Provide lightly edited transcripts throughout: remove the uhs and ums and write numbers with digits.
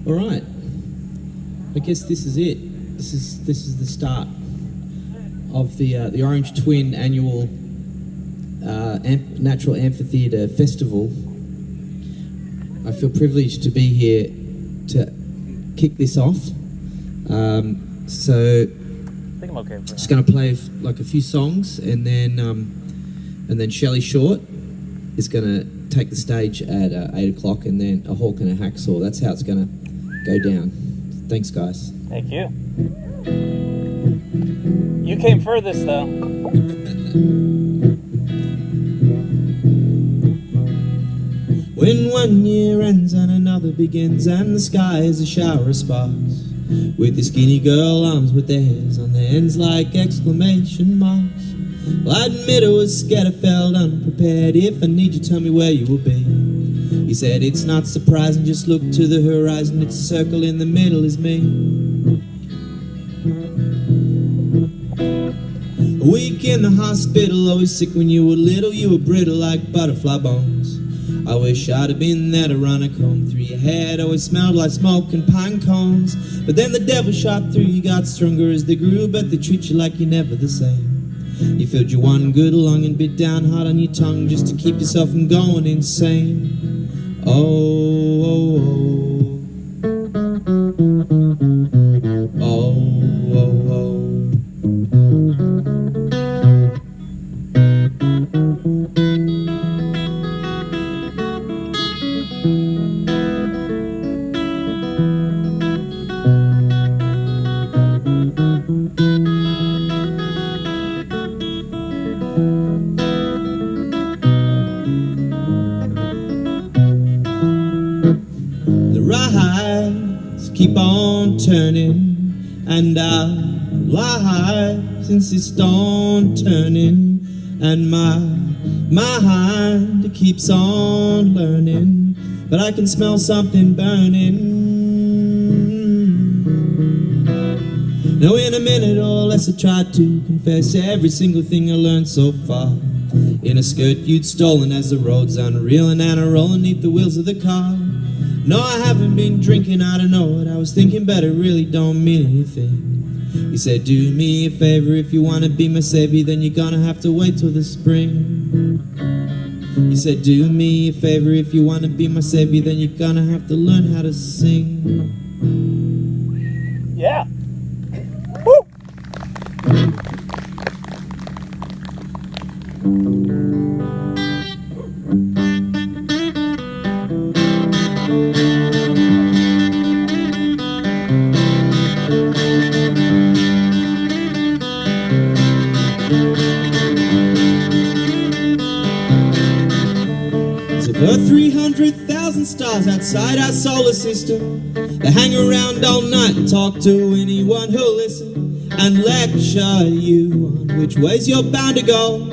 All right. I guess this is it. This is the start of the Orange Twin annual Natural Amphitheatre Festival. I feel privileged to be here to kick this off. So I think I'm okay for just going to play like a few songs, and then Shelley Short is going to take the stage at 8 o'clock, and then a hawk and a hacksaw. That's how it's going to go down. Thanks, guys. Thank you. You came furthest, though. When one year ends and another begins, and the sky is a shower of sparks, with the skinny girl arms with their hairs on their ends like exclamation marks. Well, I admit I was scared, I felt unprepared. If I need you, tell me where you will be. He said, it's not surprising, just look to the horizon. It's a circle, in the middle is me. A week in the hospital, always sick when you were little. You were brittle like butterfly bones. I wish I'd have been there to run a comb through your head. Always smelled like smoke and pine cones. But then the devil shot through, you got stronger as they grew. But they treat you like you're never the same. You filled your one good lung and bit down hard on your tongue just to keep yourself from going insane. Oh, oh, oh. Oh, oh, oh. Keep on turning, and our lives insist on turning, and my mind keeps on learning, but I can smell something burning. Now in a minute or less I tried to confess every single thing I learned so far. In a skirt you'd stolen as the road's unreal, and I roll beneath the wheels of the car. No, I haven't been drinking, I don't know what I was thinking, but it really don't mean anything. He said, do me a favor, if you want to be my savior, then you're gonna have to wait till the spring. He said, do me a favor, if you want to be my savior, then you're gonna have to learn how to sing. Yeah. Woo! There are 300,000 stars outside our solar system. They hang around all night and talk to anyone who'll listen, and lecture you on which ways you're bound to go.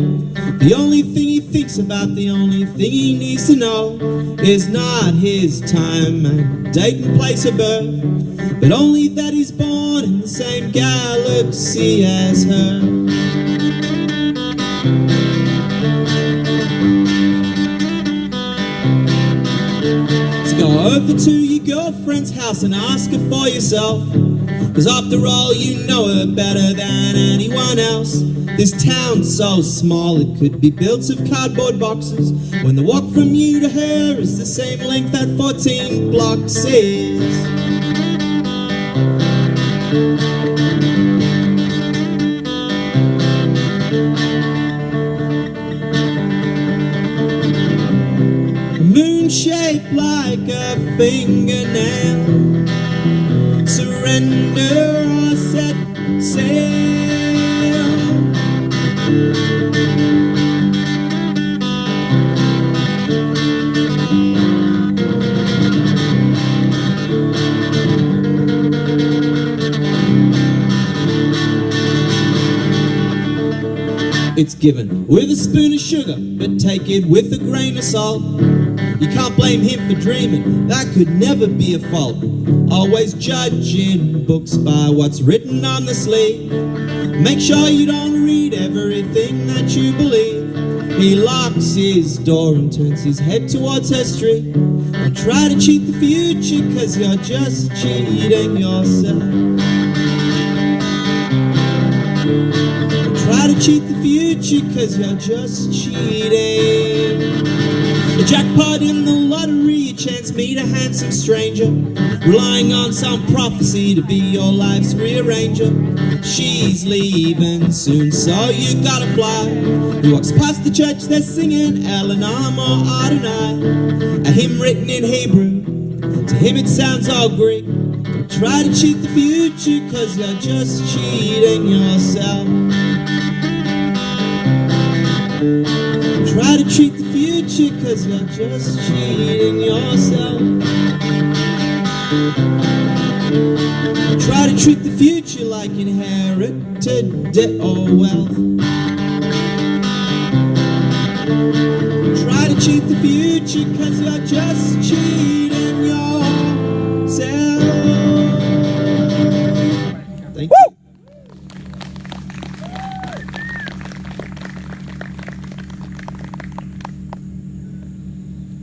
The only thing he thinks about, the only thing he needs to know, is not his time and date and place of birth, but only that he's born in the same galaxy as her. Go over to your girlfriend's house and ask her for yourself, 'cause after all you know her better than anyone else. This town's so small it could be built of cardboard boxes, when the walk from you to her is the same length that 14 blocks is. Shaped like a fingernail, surrender or set sail. It's given with a spoon of sugar, but take it with a grain of salt. You can't blame him for dreaming, that could never be a fault. Always judging books by what's written on the sleeve. Make sure you don't read everything that you believe. He locks his door and turns his head towards her street. Don't try to cheat the future, 'cause you're just cheating yourself. Don't try to cheat the future, 'cause you're just cheating. A jackpot in the lottery, a chance meet a handsome stranger, relying on some prophecy to be your life's rearranger. She's leaving soon, so you gotta fly. He walks past the church, they're singing El Anam or Adonai, a hymn written in Hebrew. To him it sounds all Greek. Don't try to cheat the future, 'cause you're just cheating yourself. Don't try to cheat the future, 'cause you're just cheating yourself. Try to treat the future like inherited debt or wealth. Try to cheat the future, 'cause you're just cheating yourself. Thank you.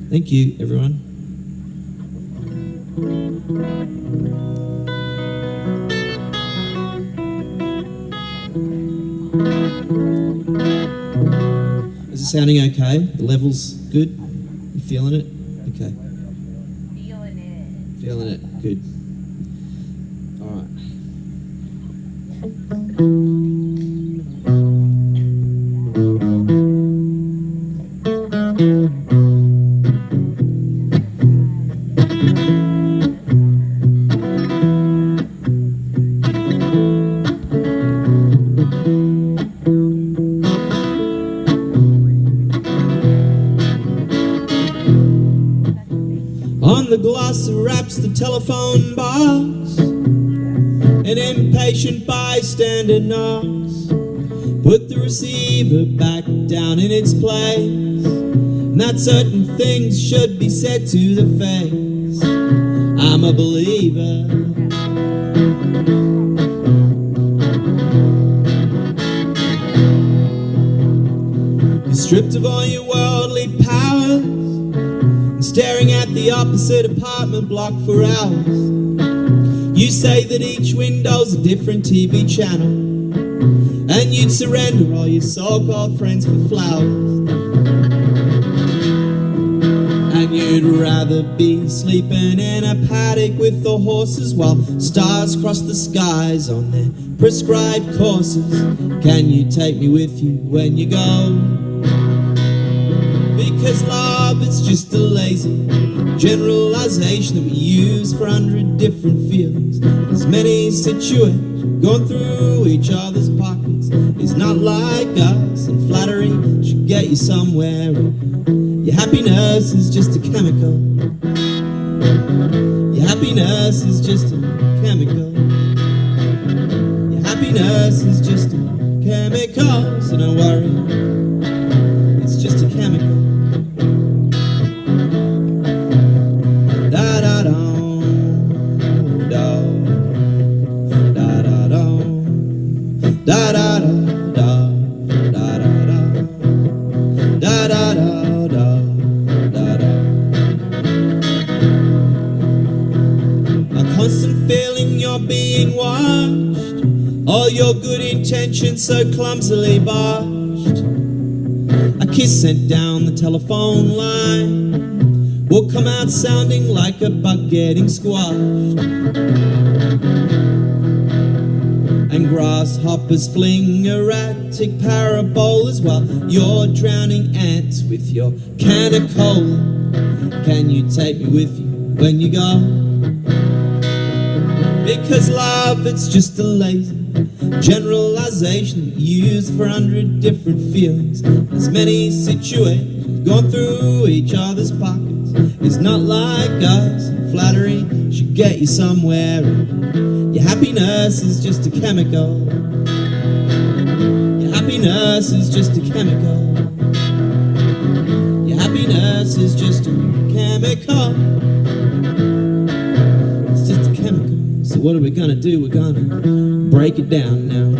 Thank you, everyone. Is it sounding okay? The level's good? You feeling it? Okay. Feeling it. Feeling it. Good. All right. On the glass wraps the telephone box. An impatient bystander knocks. Put the receiver back down in its place, and that certain things should be said to the face. I'm a believer. You're stripped of all your worldly powers, staring at the opposite apartment block for hours. You say that each window's a different TV channel, and you'd surrender all your so-called friends for flowers. And you'd rather be sleeping in a paddock with the horses while stars cross the skies on their prescribed courses. Can you take me with you when you go? Because love is just a lazy generalization that we use for 100 different feelings. There's many situations going through each other's pockets. It's not like us, and flattery should get you somewhere. Your happiness is just a chemical. Your happiness is just a chemical. Your happiness is just a chemical, so don't worry. It's just a chemical. Da da da da da da da da da da da da da da da da da. A constant feeling you're being watched, all your good intentions so clumsily botched. A kiss sent down the telephone line will come out sounding like a bug getting squashed. And grasshoppers fling erratic parabolas while you're drowning ants with your can of cola. Can you take me with you when you go? Because love, it's just a lazy generalization used for 100 different feelings. There's many situations going through each other's pockets. It's not like us. Flattery should get you somewhere. Your happiness is just a chemical. Your happiness is just a chemical. Your happiness is just a chemical. It's just a chemical. So what are we gonna do? We're gonna break it down now.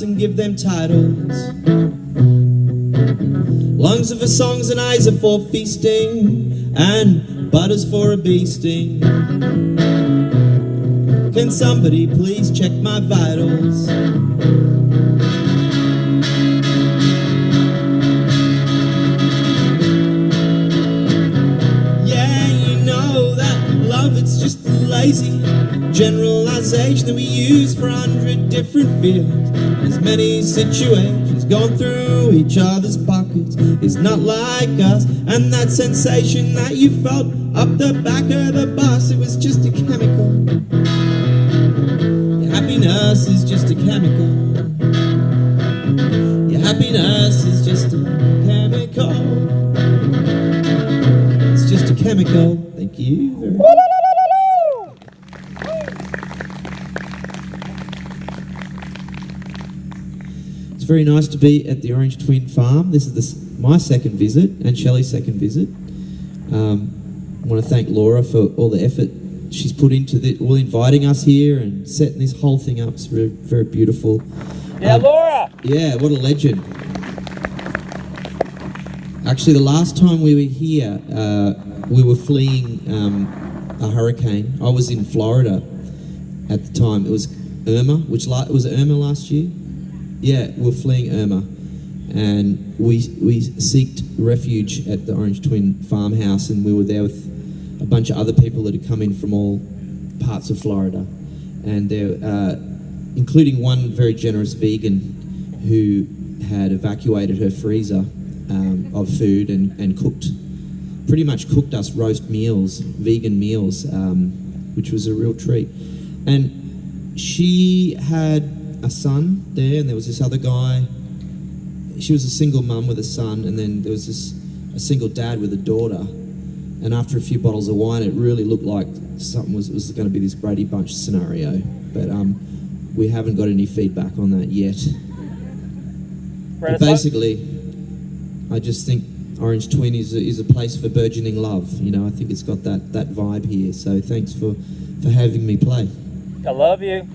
and give them titles. Lungs are for songs and eyes are for feasting, and butters for a bee sting. Can somebody please check my vitals? Yeah, you know that love, it's just a lazy generalization that we use for 100 different feelings. There's many situations going through each other's pockets. It's not like us, and that sensation that you felt up the back of the bus, it was just a chemical. Your happiness is just a chemical. Your happiness is just a chemical. It's just a chemical. Thank you very much. It's very nice to be at the Orange Twin Farm. This is my second visit and Shelley's second visit. I want to thank Laura for all the effort she's put into inviting us here and setting this whole thing up. It's very, very beautiful. Yeah, Laura! Yeah, what a legend. Actually, the last time we were here, we were fleeing a hurricane. I was in Florida at the time. It was Irma, was it Irma last year? Yeah, we were fleeing Irma, and we sought refuge at the Orange Twin farmhouse, and we were there with a bunch of other people that had come in from all parts of Florida, and there, including one very generous vegan who had evacuated her freezer of food and pretty much cooked us roast meals, vegan meals, which was a real treat. And she had a son there, and there was this other guy. She was a single mum with a son, and then there was a single dad with a daughter. And after a few bottles of wine, it really looked like something was going to be this Brady Bunch scenario. But we haven't got any feedback on that yet. But basically, I just think Orange Twin is a place for burgeoning love. You know, I think it's got that vibe here. So thanks for having me play. I love you.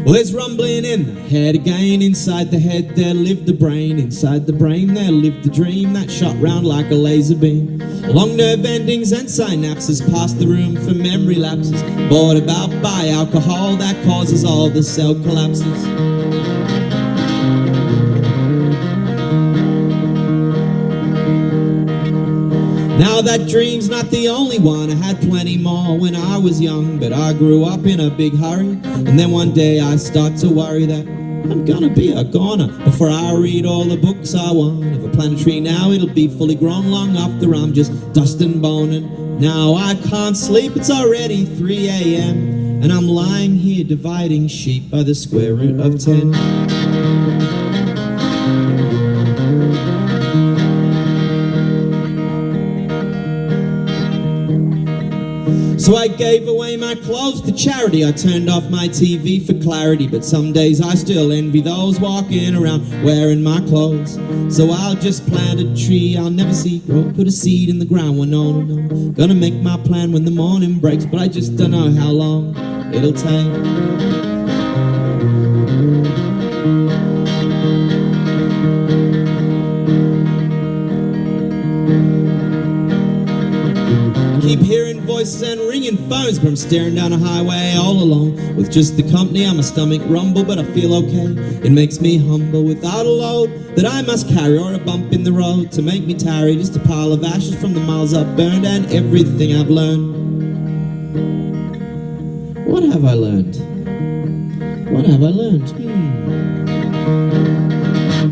Well, there's rumbling in the head again. Inside the head there lived the brain. Inside the brain there lived the dream that shot round like a laser beam. Along nerve endings and synapses past the room for memory lapses, brought about by alcohol that causes all the cell collapses. Now that dream's not the only one. I had plenty more when I was young, but I grew up in a big hurry, and then one day I start to worry that I'm gonna be a goner before I read all the books I want. If I plant a tree now, it'll be fully grown long after I'm just dust and boning. Now I can't sleep, it's already 3 a.m. and I'm lying here dividing sheep by the square root of 10. So I gave away my clothes to charity. I turned off my TV for clarity, but some days I still envy those walking around wearing my clothes. So I'll just plant a tree I'll never see grow, put a seed in the ground, well, no. Gonna make my plan when the morning breaks, but I just don't know how long it'll take. Keep hearing voices and ringing phones, but I'm staring down a highway all alone. With just the company, my stomach rumble, but I feel okay. It makes me humble without a load that I must carry, or a bump in the road to make me tarry. Just a pile of ashes from the miles I've burned and everything I've learned. What have I learned? What have I learned?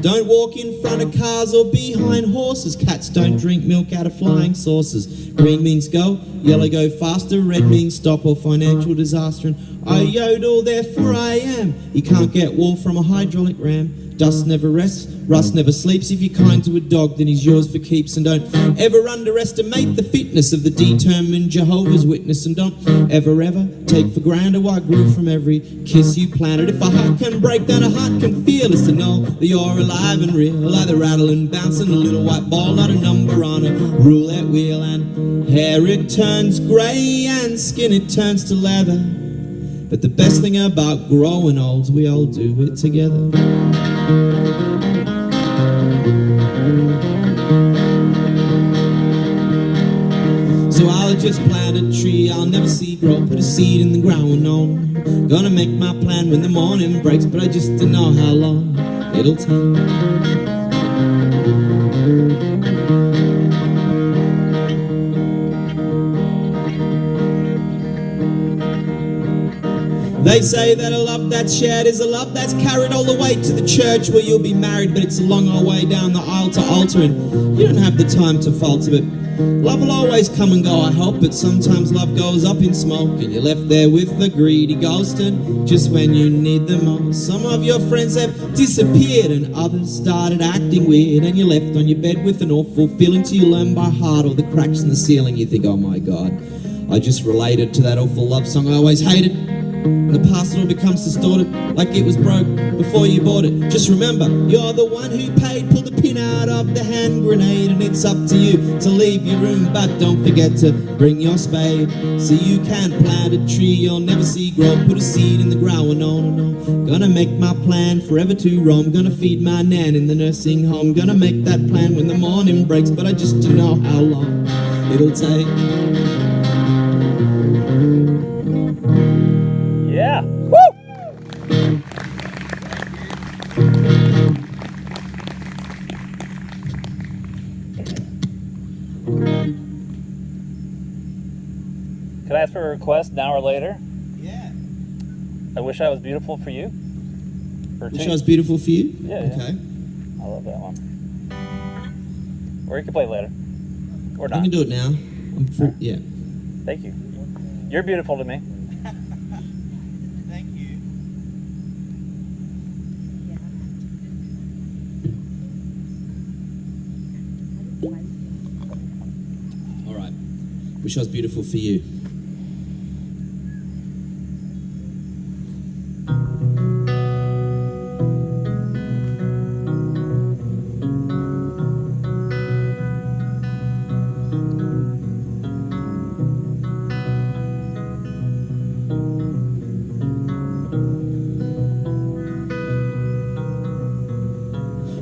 Don't walk in front of cars or behind horses. Cats don't drink milk out of flying saucers. Green means go, yellow go faster, red means stop or financial disaster. And I yodel, therefore I am. You can't get wool from a hydraulic ram. Dust never rests, rust never sleeps. If you're kind to a dog, then he's yours for keeps. And don't ever underestimate the fitness of the determined Jehovah's Witness. And don't ever, ever take for granted what grew from every kiss you planted. If a heart can break, then a heart can feel. It's to know that you're alive and real, like the rattle and bouncing a little white ball, not a number on a roulette wheel. And hair it turns grey and skin it turns to leather. But the best thing about growing old's we all do it together. So I'll just plant a tree I'll never see grow, put a seed in the ground, no. Gonna make my plan when the morning breaks, but I just don't know how long it'll take. They say that a love that's shared is a love that's carried all the way to the church where you'll be married, but it's a long old way down the aisle to altar, and you don't have the time to falter. But love will always come and go, I hope, but sometimes love goes up in smoke and you're left there with the greedy ghost, and just when you need them most. Some of your friends have disappeared and others started acting weird, and you're left on your bed with an awful feeling till you learn by heart all the cracks in the ceiling. You think, oh my God, I just related to that awful love song I always hated. And the past all becomes distorted, like it was broke before you bought it. Just remember, you're the one who paid. Pull the pin out of the hand grenade, and it's up to you to leave your room. But don't forget to bring your spade, so you can plant a tree you'll never see grow. Put a seed in the ground, no, no, no. Gonna make my plan forever to roam. Gonna feed my nan in the nursing home. Gonna make that plan when the morning breaks, but I just don't know how long it'll take. Yeah. Woo! Can I ask for a request now or later? Yeah. I wish I was beautiful for you. Wish I was beautiful for you? Yeah. Okay. Yeah. I love that one. Or you can play it later. Or not. I can do it now. Yeah. Thank you. You're beautiful to me. Thank you. All right. Wish I was beautiful for you.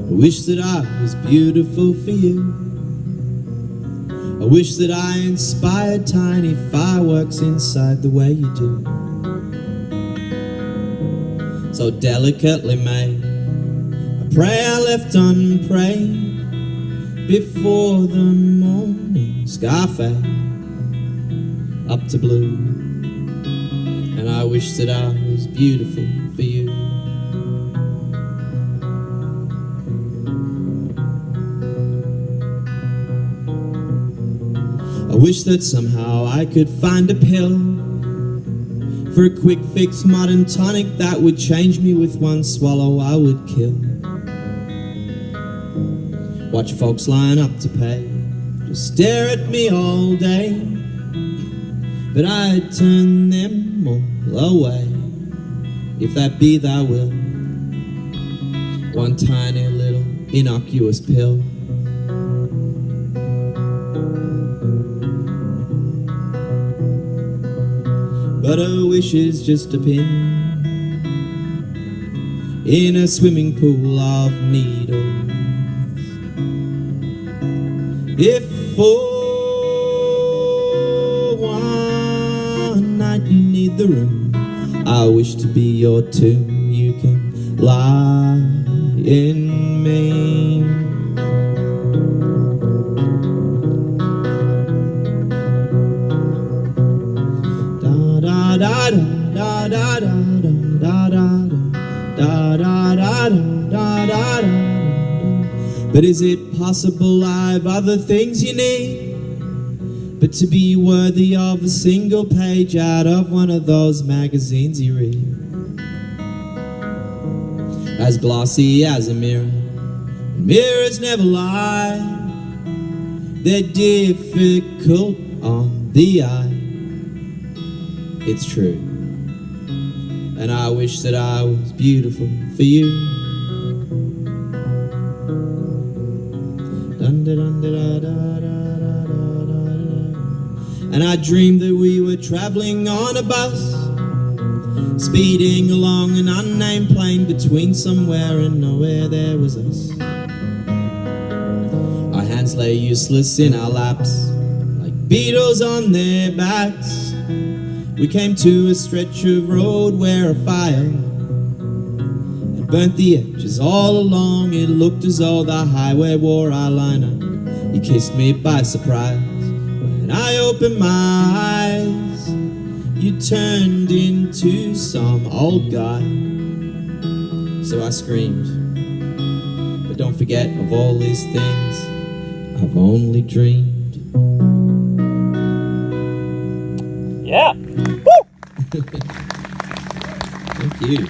I wish that I was beautiful for you. I wish that I inspired tiny fireworks inside the way you do. So delicately made, a prayer left unprayed before the morning sky fade up to blue. And I wish that I was beautiful for you. I wish that somehow I could find a pill for a quick fix modern tonic that would change me with one swallow I would kill. Watch folks line up to pay, just stare at me all day, but I'd turn them all away if that be thy will. One tiny little innocuous pill. But a wish is just a pin in a swimming pool of needles. If for one night you need the room, I wish to be your tomb. You can lie in me. Da da da da da da da da da da da. But is it possible I've other things you need, but to be worthy of a single page out of one of those magazines you read? as glossy as a mirror. Mirrors never lie, they're difficult on the eye. It's true, and I wish that I was beautiful for you. And I dreamed that we were travelling on a bus, speeding along an unnamed plane between somewhere and nowhere. There was us. Our hands lay useless in our laps, like beetles on their backs. We came to a stretch of road where a fire had burnt the edges all along. It looked as though the highway wore eyeliner. You kissed me by surprise. When I opened my eyes, you turned into some old guy. So I screamed, but don't forget, of all these things I've only dreamed. Yeah. Woo! Thank you.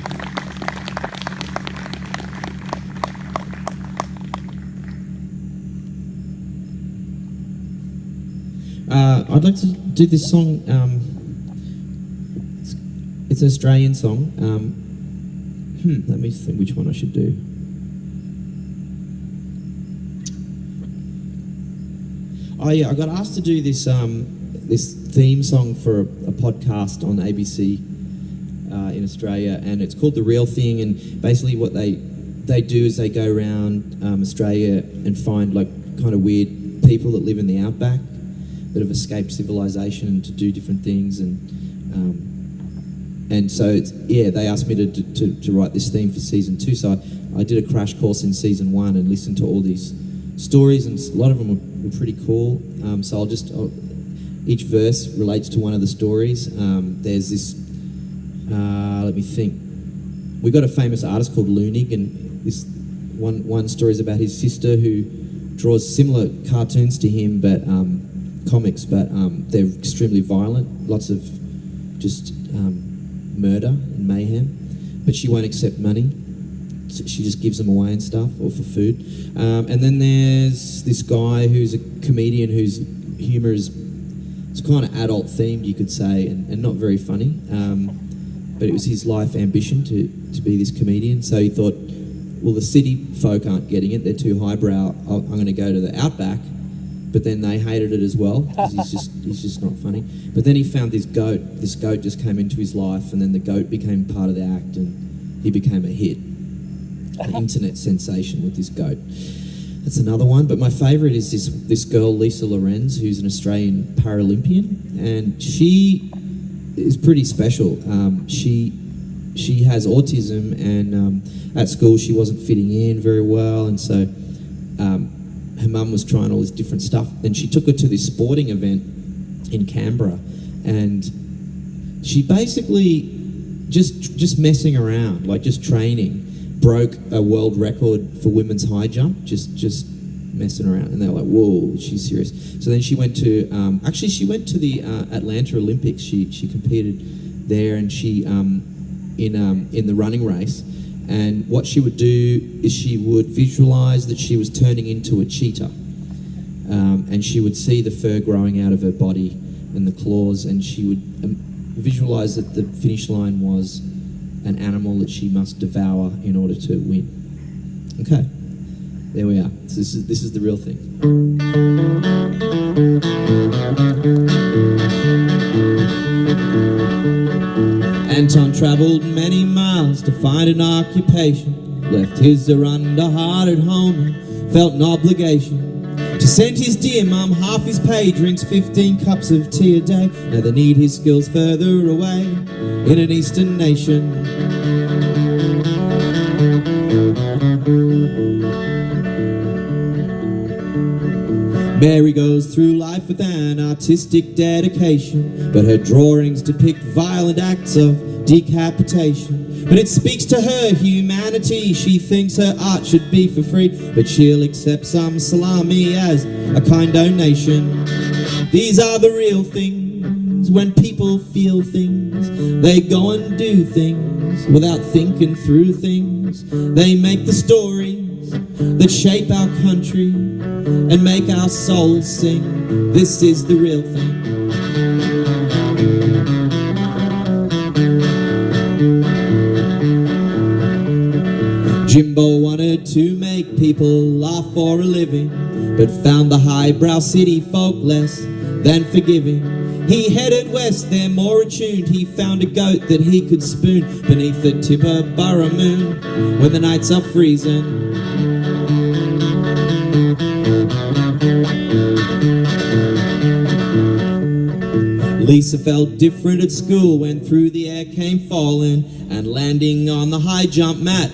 I'd like to do this song. It's an Australian song. Let me think which one I should do. Oh yeah, I got asked to do this this theme song for a podcast on ABC in Australia, and it's called The Real Thing. And basically, what they do is they go around Australia and find like kind of weird people that live in the outback that have escaped civilization to do different things, and so it's, yeah, they asked me to write this theme for season 2. So I did a crash course in season 1 and listened to all these stories, and a lot of them were pretty cool. So each verse relates to one of the stories. There's this, let me think. We got a famous artist called Loonig, and this one story is about his sister who draws similar cartoons to him, but comics, but they're extremely violent, lots of just murder and mayhem, but she won't accept money, so she just gives them away and stuff, or for food. And then there's this guy who's a comedian whose humour is, it's kind of adult themed, you could say, and not very funny, but it was his life ambition to be this comedian. So he thought, well, the city folk aren't getting it, they're too highbrow, I'm going to go to the outback. But then they hated it as well, because he's just not funny. But then he found this goat. This goat just came into his life, and then the goat became part of the act, and he became a hit, an internet sensation with this goat. That's another one. But my favourite is this girl, Lisa Lorenz, who's an Australian Paralympian, and she is pretty special. She has autism, and at school she wasn't fitting in very well, and so her mum was trying all this different stuff, and she took her to this sporting event in Canberra, and she basically just messing around, like just training, broke a world record for women's high jump, just messing around, and they were like, whoa, she's serious. So then she went to the Atlanta Olympics. She competed there, and she in the running race. And what she would do is she would visualise that she was turning into a cheetah, and she would see the fur growing out of her body and the claws, and she would visualise that the finish line was an animal that she must devour in order to win. Okay, there we are. So this is the real thing. Anton travelled many miles to find an occupation, left his under heart at home and felt an obligation to send his dear mum half his pay, drinks 15 cups of tea a day. Now they need his skills further away in an eastern nation. Mary goes through life with an artistic dedication, but her drawings depict violent acts of decapitation. But it speaks to her humanity. She thinks her art should be for free, but she'll accept some salami as a kind donation. These are the real things things. When people feel things, they go and do things without thinking through things. They make the stories that shape our country and make our souls sing. This is the real thing. Jimbo wanted to make people laugh for a living, but found the highbrow city folk less than forgiving. He headed west, there more attuned. He found a goat that he could spoon beneath the Tibooburra moon when the nights are freezing. Lisa felt different at school when through the air came falling, and landing on the high jump mat,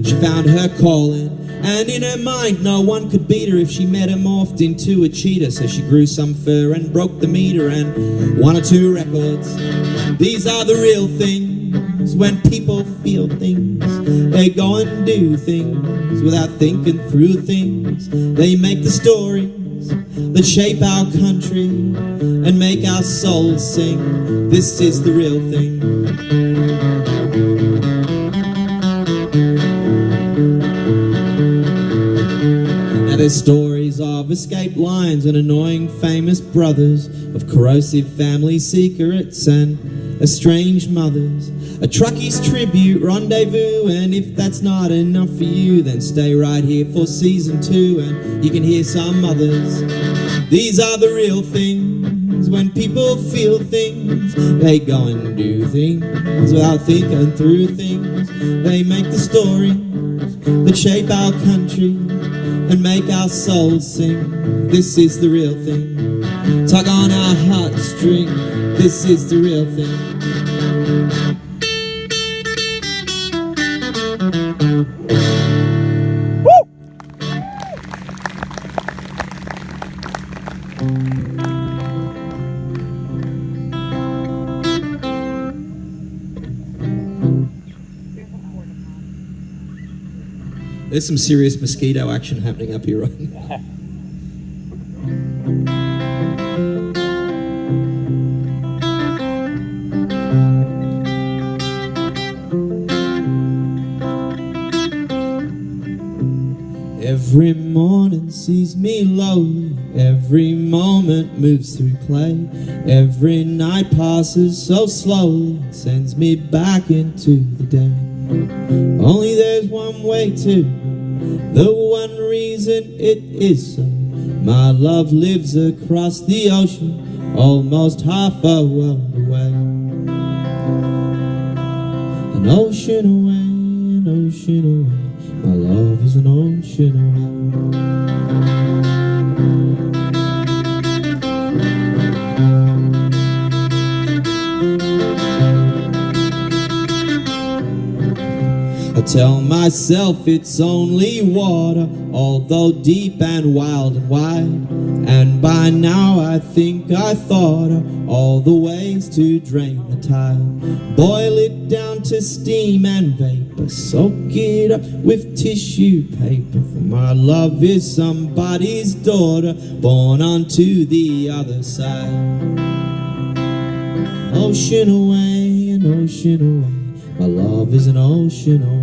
she found her calling. And in her mind, no one could beat her if she metamorphed into a cheetah. So she grew some fur and broke the meter and 1 or 2 records. These are the real things. When people feel things, they go and do things without thinking through things. They make the stories that shape our country and make our souls sing. This is the real thing. There's stories of escaped lines and annoying famous brothers, of corrosive family secrets and estranged mothers. A truckie's tribute rendezvous, and if that's not enough for you, then stay right here for season 2 and you can hear some others. These are the real things. When people feel things, they go and do things without thinking through things. They make the stories that shape our country and make our souls sing. This is the real thing. Tug on our heartstring. This is the real thing. Woo! There's some serious mosquito action happening up here right now. Every morning sees me lowly, every moment moves through play, every night passes so slowly, it sends me back into the day. Only there's one way to, the one reason it is so. My love lives across the ocean, almost half a world away. An ocean away, an ocean away. My love is an ocean away. I tell myself it's only water, although deep and wild and wide. And by now I think I thought of all the ways to drain the tide. Boil it down to steam and vapor, soak it up with tissue paper. For my love is somebody's daughter, born onto the other side. Ocean away, an ocean away. My love is an ocean away.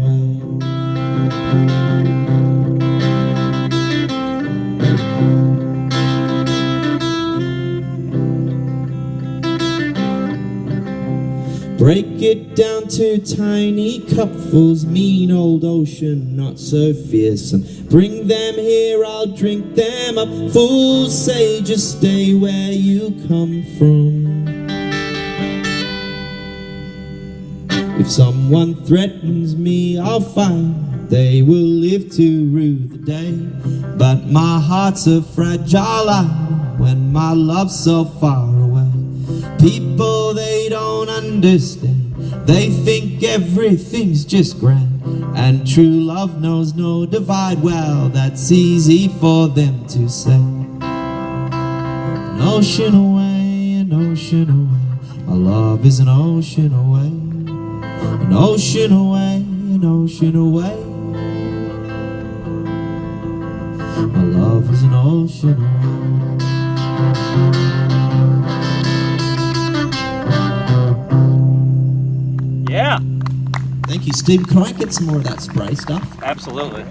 Break it down to tiny cupfuls, mean old ocean, not so fearsome. Bring them here, I'll drink them up. Fools say just stay where you come from. If someone threatens me, I'll fight. They will live to rue the day. But my heart's a fragile island when my love's so far away. People, they don't understand. They think everything's just grand. And true love knows no divide. Well, that's easy for them to say. An ocean away, an ocean away. My love is an ocean away. An ocean away, an ocean away. My love is an ocean away. Thank you, Steve. Can I get some more of that spray stuff? Absolutely.